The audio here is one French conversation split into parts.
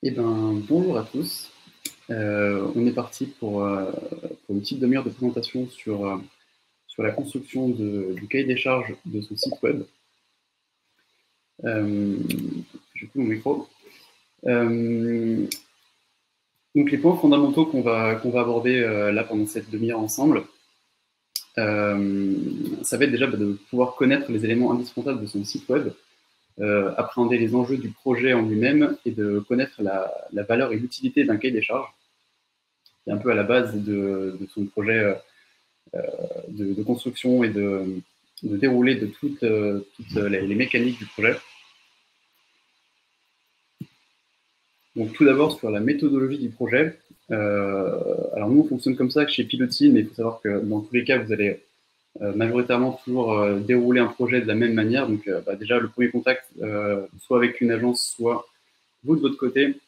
Eh ben, bonjour à tous. On est parti pour une petite demi-heure de présentation sur la construction du cahier des charges de son site web. Je coupe mon micro. Donc les points fondamentaux qu'on va aborder là pendant cette demi-heure ensemble, ça va être déjà de pouvoir connaître les éléments indispensables de son site web, appréhender les enjeux du projet en lui-même et de connaître la valeur et l'utilité d'un cahier des charges, qui est un peu à la base de son projet de construction et de déroulé de toutes les mécaniques du projet. Donc tout d'abord sur la méthodologie du projet. Alors nous on fonctionne comme ça chez Piloty, mais il faut savoir que dans tous les cas vous allez majoritairement toujours dérouler un projet de la même manière. Donc déjà le premier contact, soit avec une agence, soit vous de votre côté,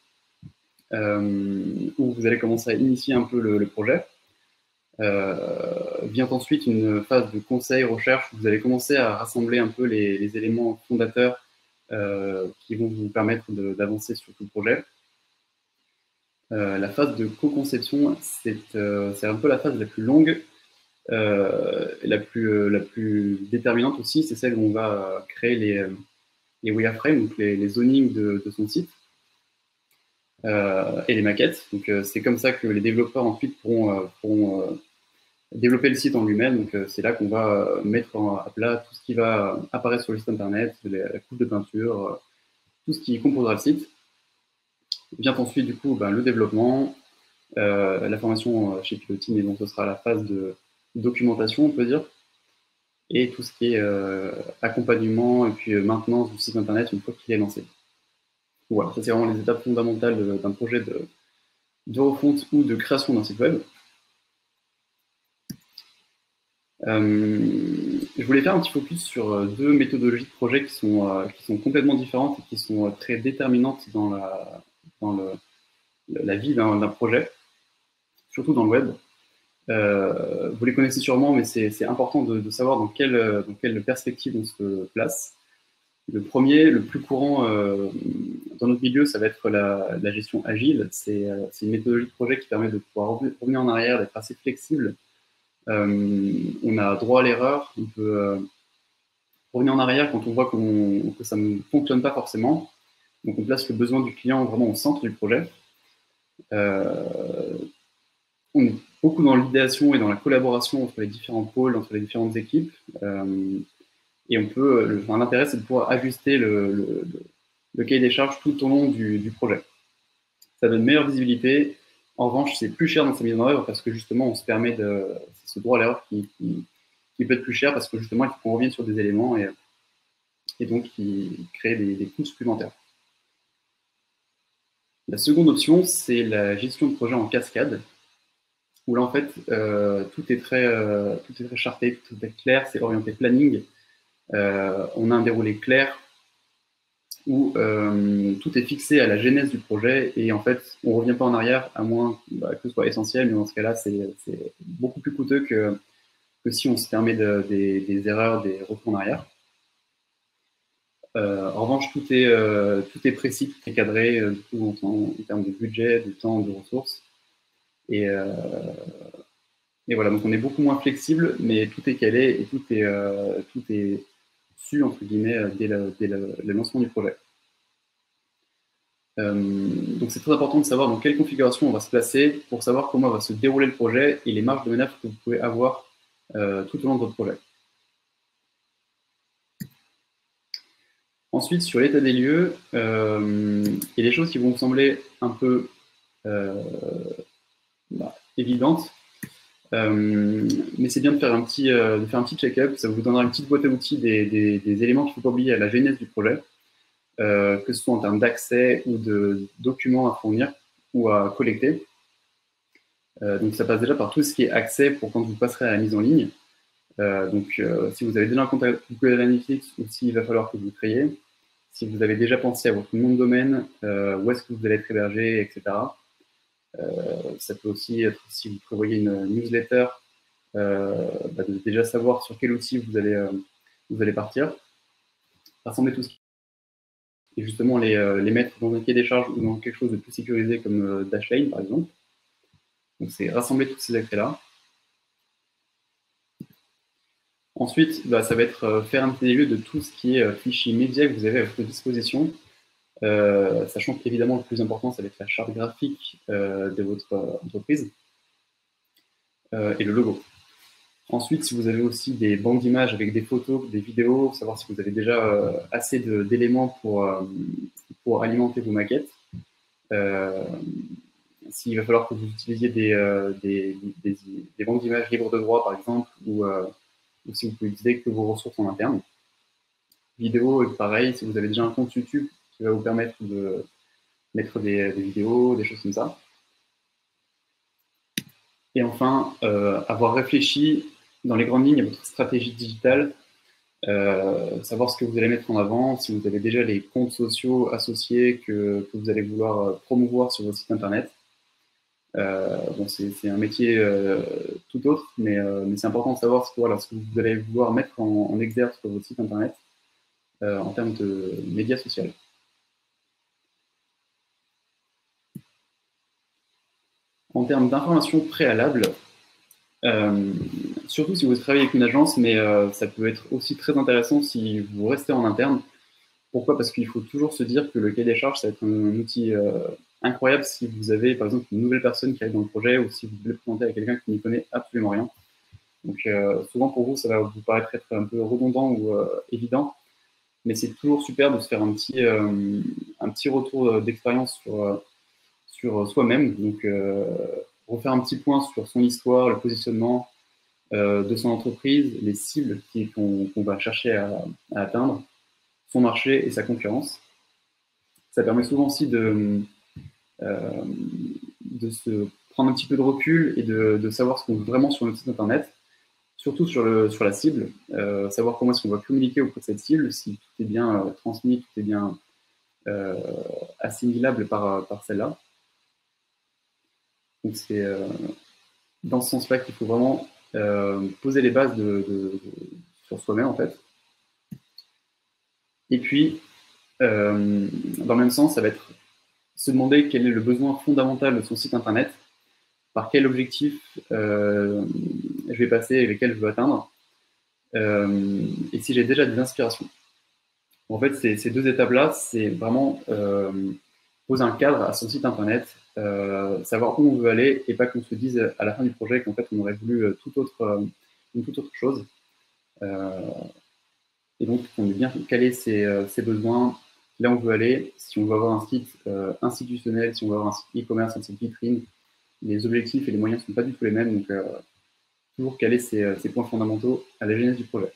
où vous allez commencer à initier un peu le projet. Vient ensuite une phase de conseil, recherche, où vous allez commencer à rassembler un peu les éléments fondateurs qui vont vous permettre d'avancer sur tout le projet. La phase de co-conception, c'est un peu la phase la plus longue, la plus déterminante aussi. C'est celle où on va créer les wireframes, donc les zonings de son site, et les maquettes. Donc c'est comme ça que les développeurs ensuite pourront développer le site en lui-même. Donc c'est là qu'on va mettre à plat tout ce qui va apparaître sur le site internet, la couche de peinture, tout ce qui composera le site. Vient ensuite du coup le développement, la formation chez Piloty, mais donc ce sera la phase de documentation, on peut dire, et tout ce qui est accompagnement et puis maintenance du site internet une fois qu'il est lancé. Voilà, ça c'est vraiment les étapes fondamentales d'un projet de refonte ou de création d'un site web. Je voulais faire un petit focus sur deux méthodologies de projet qui sont complètement différentes et qui sont très déterminantes dans la vie d'un projet, surtout dans le web. Vous les connaissez sûrement, mais c'est important de savoir dans quelle perspective on se place. Le premier, le plus courant dans notre milieu, ça va être la gestion agile. C'est une méthodologie de projet qui permet de pouvoir revenir en arrière, d'être assez flexible. On a droit à l'erreur, on peut revenir en arrière quand on voit que ça ne fonctionne pas forcément. Donc on place le besoin du client vraiment au centre du projet. On est beaucoup dans l'idéation et dans la collaboration entre les différents pôles, entre les différentes équipes. Et l'intérêt, c'est de pouvoir ajuster le cahier des charges tout au long du projet. Ça donne une meilleure visibilité. En revanche, c'est plus cher dans sa mise en œuvre parce que justement, on se permet c'est ce droit à l'erreur qui peut être plus cher parce que justement, il faut qu'on revienne sur des éléments et donc qui crée des coûts supplémentaires. La seconde option, c'est la gestion de projet en cascade, où là, en fait, tout est très charté, tout est clair, c'est orienté planning. On a un déroulé clair où tout est fixé à la genèse du projet et en fait, on ne revient pas en arrière à moins que ce soit essentiel, mais dans ce cas-là, c'est beaucoup plus coûteux que si on se permet des erreurs, des retours en arrière. En revanche, tout est précis, tout est cadré, du coup, en termes de budget, de temps, de ressources. Et voilà, donc on est beaucoup moins flexible, mais tout est calé et tout est su, entre guillemets, dès le lancement du projet. Donc c'est très important de savoir dans quelle configuration on va se placer pour savoir comment va se dérouler le projet et les marges de manœuvre que vous pouvez avoir tout au long de votre projet. Ensuite, sur l'état des lieux, il y a des choses qui vont vous sembler un peu évidentes, mais c'est bien de faire un petit check-up. Ça vous donnera une petite boîte à outils des éléments qu'il ne faut pas oublier à la genèse du projet, que ce soit en termes d'accès ou de documents à fournir ou à collecter. Donc ça passe déjà par tout ce qui est accès pour quand vous passerez à la mise en ligne. Si vous avez déjà un compte Google Analytics ou s'il va falloir que vous créiez, si vous avez déjà pensé à votre nom de domaine, où est-ce que vous allez être hébergé, etc. Ça peut aussi être, si vous prévoyez une newsletter, de déjà savoir sur quel outil vous allez partir. Rassembler tout ce et justement les mettre dans un cahier des charges ou dans quelque chose de plus sécurisé comme Dashlane, par exemple. Donc, c'est rassembler tous ces accès-là. Ensuite, ça va être faire un état des lieux de tout ce qui est fichier média que vous avez à votre disposition, sachant qu'évidemment, le plus important, ça va être la charte graphique de votre entreprise et le logo. Ensuite, si vous avez aussi des banques d'images avec des photos, des vidéos, savoir si vous avez déjà assez d'éléments pour alimenter vos maquettes. S'il va falloir que vous utilisiez des banques d'images libres de droit, par exemple, ou si vous pouvez utiliser que vos ressources en interne. Vidéo, pareil, si vous avez déjà un compte YouTube qui va vous permettre de mettre des vidéos, des choses comme ça. Et enfin, avoir réfléchi dans les grandes lignes à votre stratégie digitale, savoir ce que vous allez mettre en avant, si vous avez déjà les comptes sociaux associés que vous allez vouloir promouvoir sur votre site internet. Bon, c'est un métier tout autre, mais c'est important de savoir ce que vous allez vouloir mettre en exergue sur votre site internet en termes de médias sociaux. En termes d'informations préalables, surtout si vous travaillez avec une agence, mais ça peut être aussi très intéressant si vous restez en interne. Pourquoi? Parce qu'il faut toujours se dire que le cahier des charges, ça va être un outil incroyable si vous avez, par exemple, une nouvelle personne qui arrive dans le projet ou si vous voulez présenter à quelqu'un qui n'y connaît absolument rien. Donc, souvent pour vous, ça va vous paraître être un peu redondant ou évident, mais c'est toujours super de se faire un petit retour d'expérience sur soi-même. Donc, refaire un petit point sur son histoire, le positionnement de son entreprise, les cibles qu'on va chercher à atteindre, son marché et sa concurrence. Ça permet souvent aussi de se prendre un petit peu de recul et de savoir ce qu'on veut vraiment sur notre site internet, surtout sur la cible, savoir comment est-ce qu'on va communiquer auprès de cette cible, si tout est bien transmis, tout est bien assimilable par celle-là. Donc c'est dans ce sens-là qu'il faut vraiment poser les bases sur soi-même en fait. Et puis, dans le même sens, ça va être se demander quel est le besoin fondamental de son site internet, par quel objectif je vais passer et lequel je veux atteindre, et si j'ai déjà des inspirations. En fait, ces deux étapes-là, c'est vraiment poser un cadre à son site internet, savoir où on veut aller et pas qu'on se dise à la fin du projet qu'en fait on aurait voulu une toute autre chose. Et donc, on est bien caler ses besoins, là où on veut aller. Si on veut avoir un site institutionnel, si on veut avoir un site e-commerce, un site vitrine, les objectifs et les moyens ne sont pas du tout les mêmes. Donc, toujours caler ces points fondamentaux à la genèse du projet.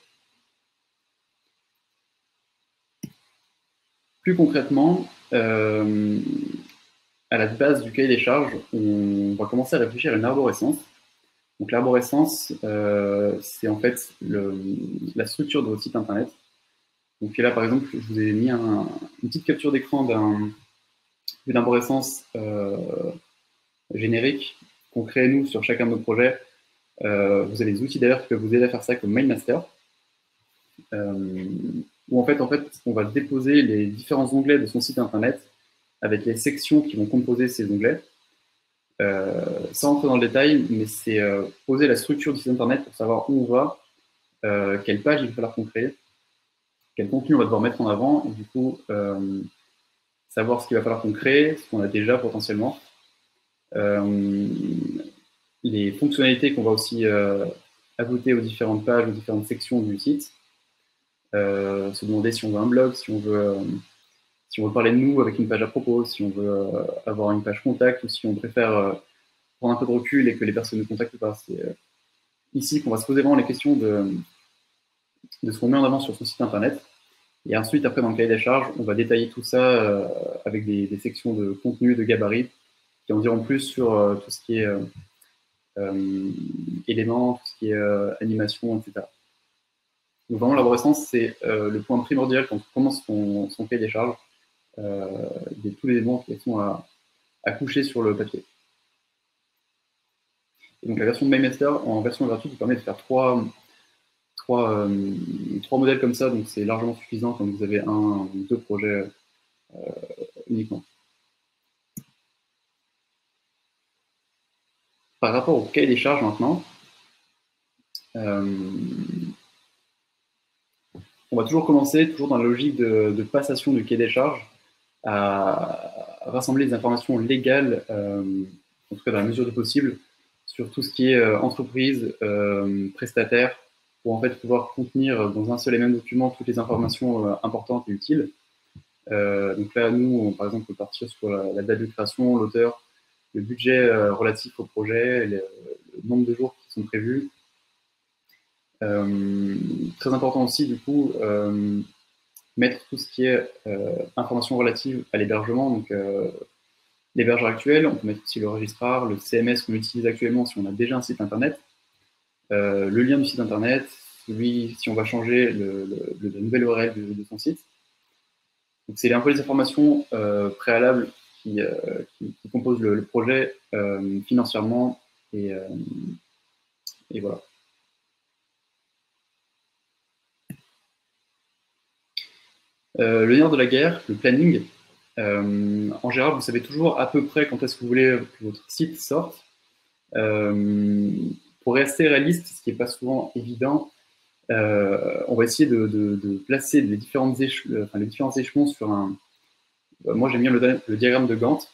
Plus concrètement, à la base du cahier des charges, on va commencer à réfléchir à une arborescence. Donc l'arborescence, c'est en fait la structure de votre site internet. Donc là, par exemple, je vous ai mis une petite capture d'écran d'une arborescence générique qu'on crée nous sur chacun de nos projets. Vous avez des outils d'ailleurs qui peuvent vous aider à faire ça comme MindMaster. Où en fait, on va déposer les différents onglets de son site internet avec les sections qui vont composer ces onglets. Sans rentrer dans le détail, mais c'est poser la structure du site internet pour savoir où on va, quelle page il va falloir qu'on crée, quel contenu on va devoir mettre en avant, et du coup, savoir ce qu'il va falloir qu'on crée, ce qu'on a déjà potentiellement, les fonctionnalités qu'on va aussi ajouter aux différentes pages, aux différentes sections du site, se demander si on veut un blog, si on veut parler de nous avec une page à propos, si on veut avoir une page contact, ou si on préfère prendre un peu de recul et que les personnes ne contactent pas. C'est ici qu'on va se poser vraiment les questions de ce qu'on met en avant sur son site internet. Et ensuite, après, dans le cahier des charges, on va détailler tout ça avec des sections de contenu, de gabarit, qui en diront plus sur tout ce qui est éléments, tout ce qui est animation, etc. Donc vraiment, l'arborescence, c'est le point primordial quand on commence son cahier des charges, de tous les éléments qui sont à coucher sur le papier. Et donc la version de MindMaster, en version gratuite, vous permet de faire trois modèles comme ça, donc c'est largement suffisant quand vous avez un ou deux projets uniquement. Par rapport au cahier des charges maintenant, on va toujours commencer, toujours dans la logique de passation du cahier des charges, à rassembler les informations légales, en tout cas dans la mesure du possible, sur tout ce qui est entreprise, prestataire, pour en fait pouvoir contenir dans un seul et même document toutes les informations importantes et utiles. Donc là, nous, par exemple, on peut partir sur la date de création, l'auteur, le budget relatif au projet, le nombre de jours qui sont prévus. Très important aussi, du coup, mettre tout ce qui est information relative à l'hébergement, donc l'hébergeur actuel, on peut mettre aussi le registrar, le CMS qu'on utilise actuellement si on a déjà un site internet, le lien du site internet, celui, si on va changer la nouvelle URL de son site. Donc c'est un peu les informations préalables qui composent le projet financièrement et voilà. Le nerf de la guerre, le planning. En général, vous savez toujours à peu près quand est-ce que vous voulez que votre site sorte. Pour rester réaliste, ce qui n'est pas souvent évident, on va essayer de placer les différents échelons sur un... Moi, j'aime bien le diagramme de Gantt.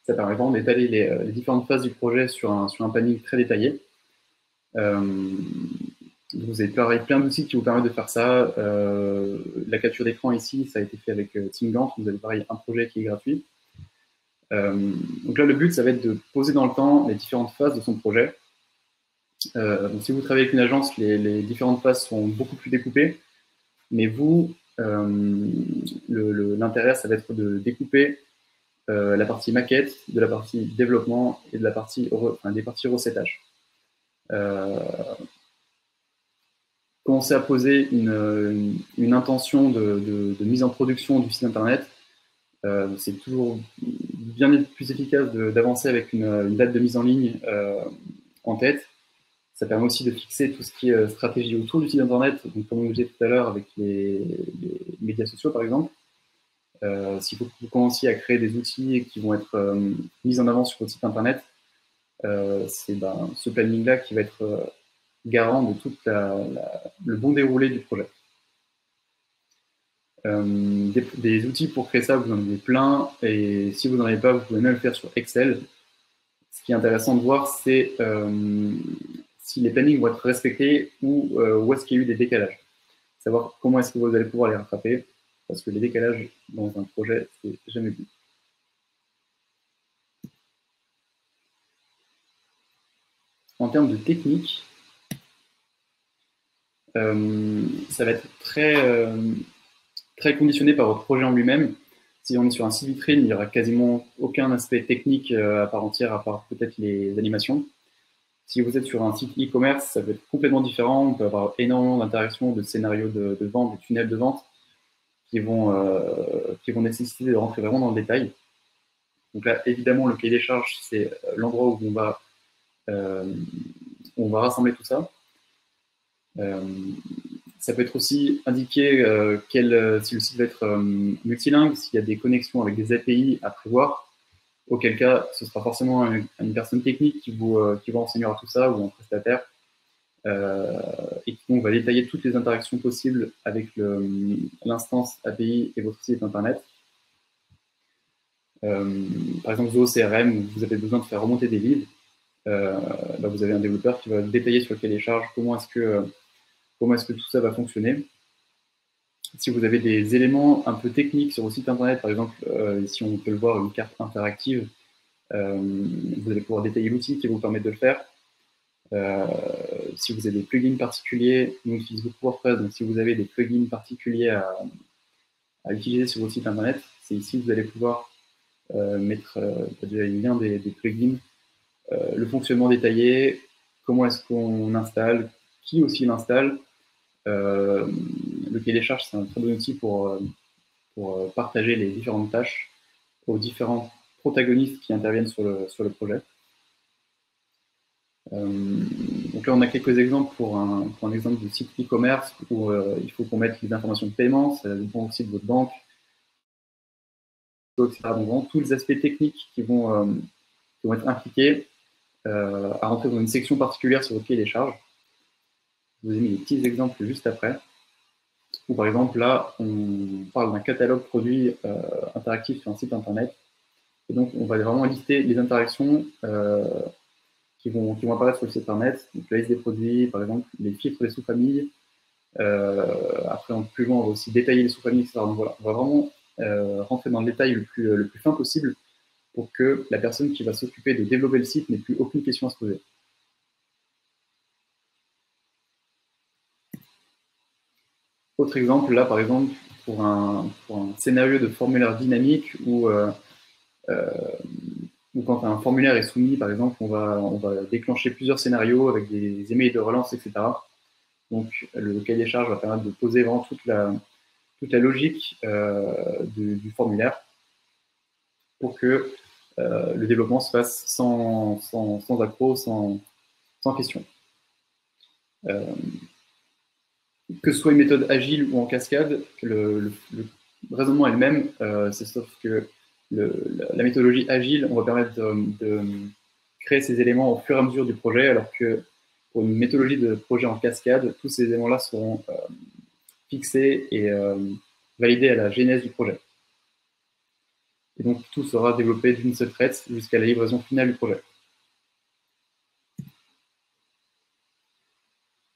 Ça permet vraiment d'étaler les différentes phases du projet sur un planning très détaillé. Vous avez plein d'outils qui vous permettent de faire ça. La capture d'écran ici, ça a été fait avec Team Gantt. Vous avez pareil un projet qui est gratuit. Donc là, le but, ça va être de poser dans le temps les différentes phases de son projet. Donc si vous travaillez avec une agence, les différentes phases sont beaucoup plus découpées. Mais vous, l'intérêt, ça va être de découper la partie maquette, de la partie développement et de la partie, des parties recettage. Commencer à poser une intention de mise en production du site internet, c'est toujours bien plus efficace d'avancer avec une date de mise en ligne en tête. Ça permet aussi de fixer tout ce qui est stratégie autour du site internet, donc comme on le disait tout à l'heure avec les médias sociaux par exemple. Si vous commenciez à créer des outils qui vont être mis en avant sur votre site internet, c'est ce planning-là qui va être garant de tout le bon déroulé du projet. Des outils pour créer ça, vous en avez plein, et si vous n'en avez pas, vous pouvez même le faire sur Excel. Ce qui est intéressant de voir, c'est si les plannings vont être respectés ou où est-ce qu'il y a eu des décalages. Savoir comment est-ce que vous allez pouvoir les rattraper, parce que les décalages dans un projet, c'est jamais bon. En termes de technique, ça va être très conditionné par votre projet en lui-même. Si on est sur un site vitrine, il n'y aura quasiment aucun aspect technique à part entière, à part peut-être les animations. Si vous êtes sur un site e-commerce, ça peut être complètement différent. On peut avoir énormément d'interactions, de scénarios de vente, de tunnels de vente qui vont nécessiter de rentrer vraiment dans le détail. Donc là, évidemment, le cahier des charges, c'est l'endroit où on va rassembler tout ça. Ça peut être aussi indiqué si le site va être multilingue, s'il y a des connexions avec des API à prévoir, auquel cas ce sera forcément une personne technique qui vous renseignera tout ça, ou un prestataire, et qui va détailler toutes les interactions possibles avec l'instance API et votre site internet. Par exemple, Zoho CRM, où vous avez besoin de faire remonter des leads, vous avez un développeur qui va détailler sur le cahier des charges comment est-ce que tout ça va fonctionner. Si vous avez des éléments un peu techniques sur vos sites internet, par exemple, ici on peut le voir, une carte interactive, vous allez pouvoir détailler l'outil qui va vous permettre de le faire. Si vous avez des plugins particuliers, nous on utilise beaucoup WordPress, donc si vous avez des plugins particuliers à utiliser sur votre site internet, c'est ici que vous allez pouvoir mettre déjà les liens des plugins, le fonctionnement détaillé, comment est-ce qu'on installe, qui aussi l'installe. Le cahier des charges, c'est un très bon outil pour partager les différentes tâches aux différents protagonistes qui interviennent sur le projet. Donc là, on a quelques exemples pour un exemple de site e-commerce où il faut qu'on mette les informations de paiement, ça dépend aussi de votre banque, etc. Donc vraiment tous les aspects techniques qui vont être impliqués à rentrer dans une section particulière sur le cahier des charges. Je vous ai mis des petits exemples juste après. Où, par exemple, là, on parle d'un catalogue produit interactif sur un site internet. Et donc, on va vraiment lister les interactions qui vont apparaître sur le site internet. Donc, la liste des produits, par exemple, les filtres des sous-familles. Après, plus loin, on va aussi détailler les sous-familles, etc. Donc voilà, on va vraiment rentrer dans le détail le plus fin possible pour que la personne qui va s'occuper de développer le site n'ait plus aucune question à se poser. Autre exemple, là, par exemple, pour un scénario de formulaire dynamique où quand un formulaire est soumis, par exemple, on va déclencher plusieurs scénarios avec des emails de relance, etc. Donc, le cahier des charges va permettre de poser vraiment toute la logique du formulaire pour que le développement se fasse sans accroc, sans question. Que ce soit une méthode agile ou en cascade, le raisonnement est le même, c'est sauf que la méthodologie agile, on va permettre de créer ces éléments au fur et à mesure du projet, alors que pour une méthodologie de projet en cascade, tous ces éléments-là seront fixés et validés à la genèse du projet. Et donc tout sera développé d'une seule traite jusqu'à la livraison finale du projet.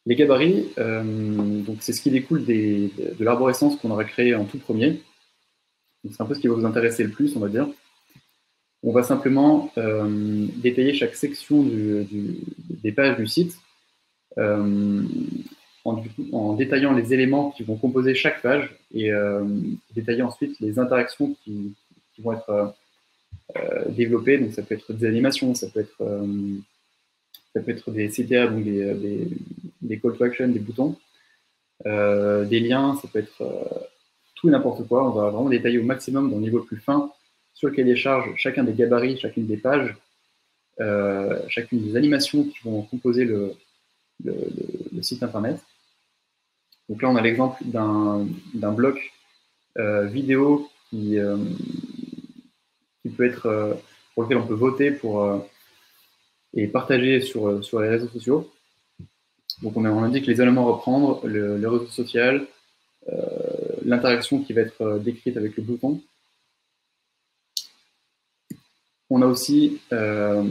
Les gabarits, donc c'est ce qui découle de l'arborescence qu'on aura créée en tout premier. C'est un peu ce qui va vous intéresser le plus, on va dire. On va simplement détailler chaque section des pages du site en détaillant les éléments qui vont composer chaque page et détailler ensuite les interactions qui vont être développées. Donc ça peut être des animations, ça peut être des CTA, donc des call to action, des boutons, des liens, ça peut être tout et n'importe quoi. On va vraiment détailler au maximum dans le niveau le plus fin sur le cahier des charges chacun des gabarits, chacune des pages, chacune des animations qui vont composer le site internet. Donc là, on a l'exemple d'un bloc vidéo qui peut être pour lequel on peut voter et partager sur les réseaux sociaux. Donc on indique les éléments à reprendre, le réseau social, l'interaction qui va être décrite avec le bouton. On a aussi, très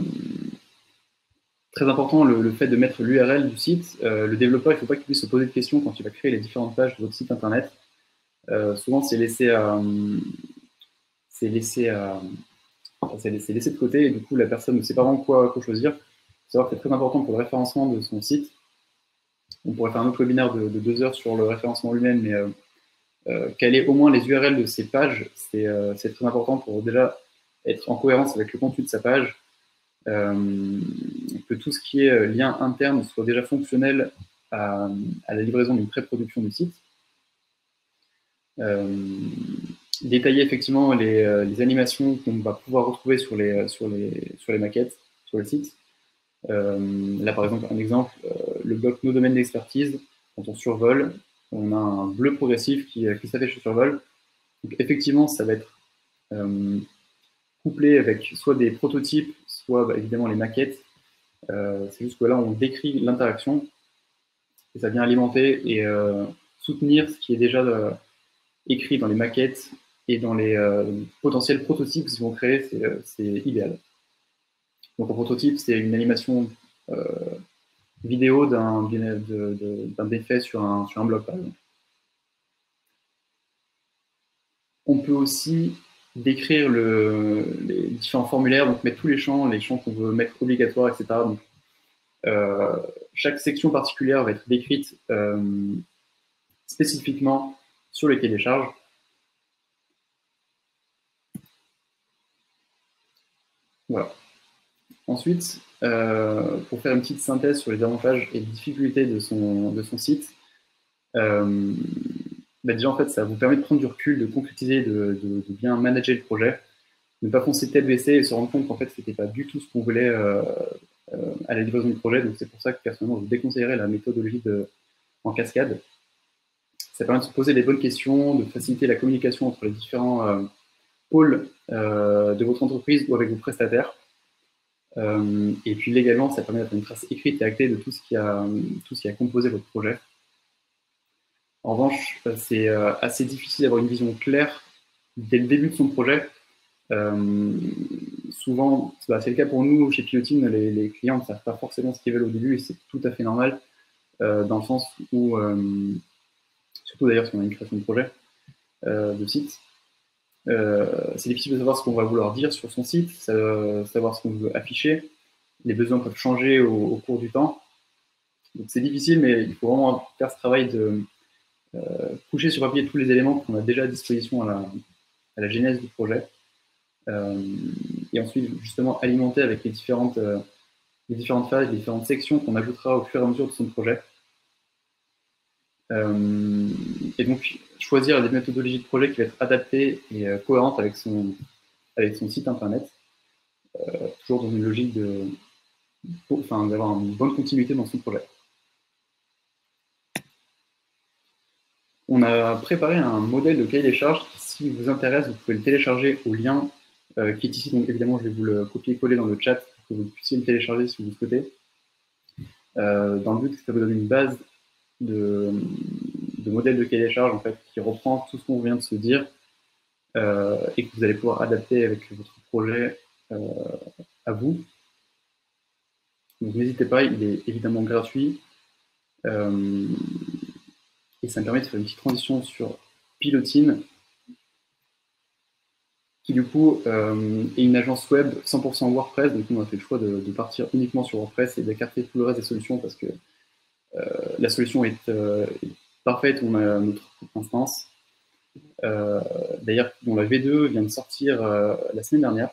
important, le fait de mettre l'URL du site. Le développeur, il ne faut pas qu'il puisse se poser de questions quand il va créer les différentes pages de votre site internet. Souvent, c'est laissé de côté et du coup, la personne ne sait pas vraiment quoi choisir. Il faut savoir que c'est très important pour le référencement de son site. On pourrait faire un autre webinaire de 2 heures sur le référencement lui-même, mais caler au moins les URL de ces pages, c'est très important pour déjà être en cohérence avec le contenu de sa page, que tout ce qui est lien interne soit déjà fonctionnel à la livraison d'une pré-production du site. Détailler effectivement les animations qu'on va pouvoir retrouver sur les maquettes, sur le site. Là, par exemple, un exemple, le bloc Nos domaines d'expertise, quand on survole, on a un bleu progressif qui s'affiche au survol. Donc, effectivement, ça va être couplé avec soit des prototypes, soit évidemment les maquettes. C'est juste que là, on décrit l'interaction et ça vient alimenter et soutenir ce qui est déjà écrit dans les maquettes et dans les potentiels prototypes qu'ils vont créer, c'est idéal. Donc, un prototype, c'est une animation vidéo d'un défait sur un blog, par exemple. On peut aussi décrire les différents formulaires, donc mettre tous les champs qu'on veut mettre obligatoires, etc. Donc, chaque section particulière va être décrite spécifiquement sur le cahier des charges. Voilà. Ensuite, pour faire une petite synthèse sur les avantages et les difficultés de son site, déjà en fait, ça vous permet de prendre du recul, de concrétiser, de bien manager le projet, ne pas foncer tête baissée et se rendre compte qu'en fait, c'était pas du tout ce qu'on voulait à la livraison du projet. Donc c'est pour ça que personnellement, je vous déconseillerais la méthodologie en cascade. Ça permet de se poser les bonnes questions, de faciliter la communication entre les différents pôle de votre entreprise ou avec vos prestataires. Et puis légalement, ça permet d'avoir une trace écrite et actée de tout ce qui a composé votre projet. En revanche, c'est assez difficile d'avoir une vision claire dès le début de son projet. Souvent, c'est le cas pour nous chez Pilotine, les clients ne savent pas forcément ce qu'ils veulent au début et c'est tout à fait normal dans le sens où, surtout d'ailleurs si on a une création de projet, de site, c'est difficile de savoir ce qu'on va vouloir dire sur son site, savoir ce qu'on veut afficher. Les besoins peuvent changer au cours du temps. Donc c'est difficile, mais il faut vraiment faire ce travail de coucher sur papier tous les éléments qu'on a déjà à disposition à la genèse du projet. Et ensuite, justement, alimenter avec les différentes phases, les différentes sections qu'on ajoutera au fur et à mesure de son projet. Et donc, choisir des méthodologies de projet qui vont être adaptées et cohérentes avec son site internet, toujours dans une logique d'avoir une bonne continuité dans son projet. On a préparé un modèle de cahier des charges. Si vous intéresse, vous pouvez le télécharger au lien qui est ici. Donc évidemment, je vais vous le copier-coller dans le chat pour que vous puissiez le télécharger si vous le souhaitez. Dans le but que ça vous donne une base de modèle de cahier des charges en fait, qui reprend tout ce qu'on vient de se dire et que vous allez pouvoir adapter avec votre projet à vous. Donc n'hésitez pas, il est évidemment gratuit. Et ça me permet de faire une petite transition sur Pilotine, qui du coup est une agence web 100% WordPress. Donc on a fait le choix de partir uniquement sur WordPress et d'écarter tout le reste des solutions parce que la solution est parfaite. On a notre instance. D'ailleurs, dont la V2 vient de sortir la semaine dernière.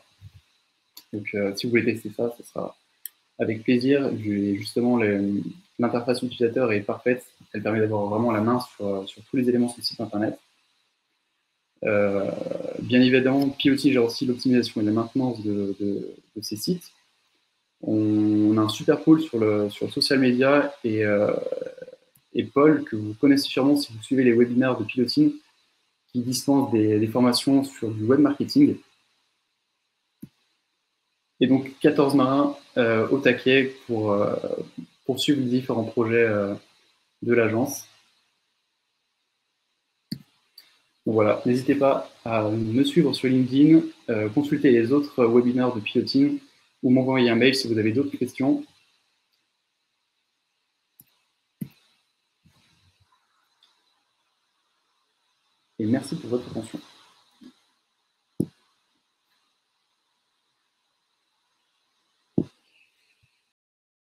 Donc si vous voulez tester ça, ce sera avec plaisir. Justement, l'interface utilisateur est parfaite. Elle permet d'avoir vraiment la main sur tous les éléments sur le site internet. Bien évidemment, Pilotine gère aussi l'optimisation et la maintenance de ces sites. On a un super pôle sur le social media et Paul, que vous connaissez sûrement si vous suivez les webinaires de Pilotine, qui dispense des formations sur du web marketing. Et donc 14 marins au taquet pour suivre les différents projets de l'agence. Donc voilà, n'hésitez pas à me suivre sur LinkedIn, consulter les autres webinaires de Pilotine ou m'envoyer un mail si vous avez d'autres questions. Et merci pour votre attention.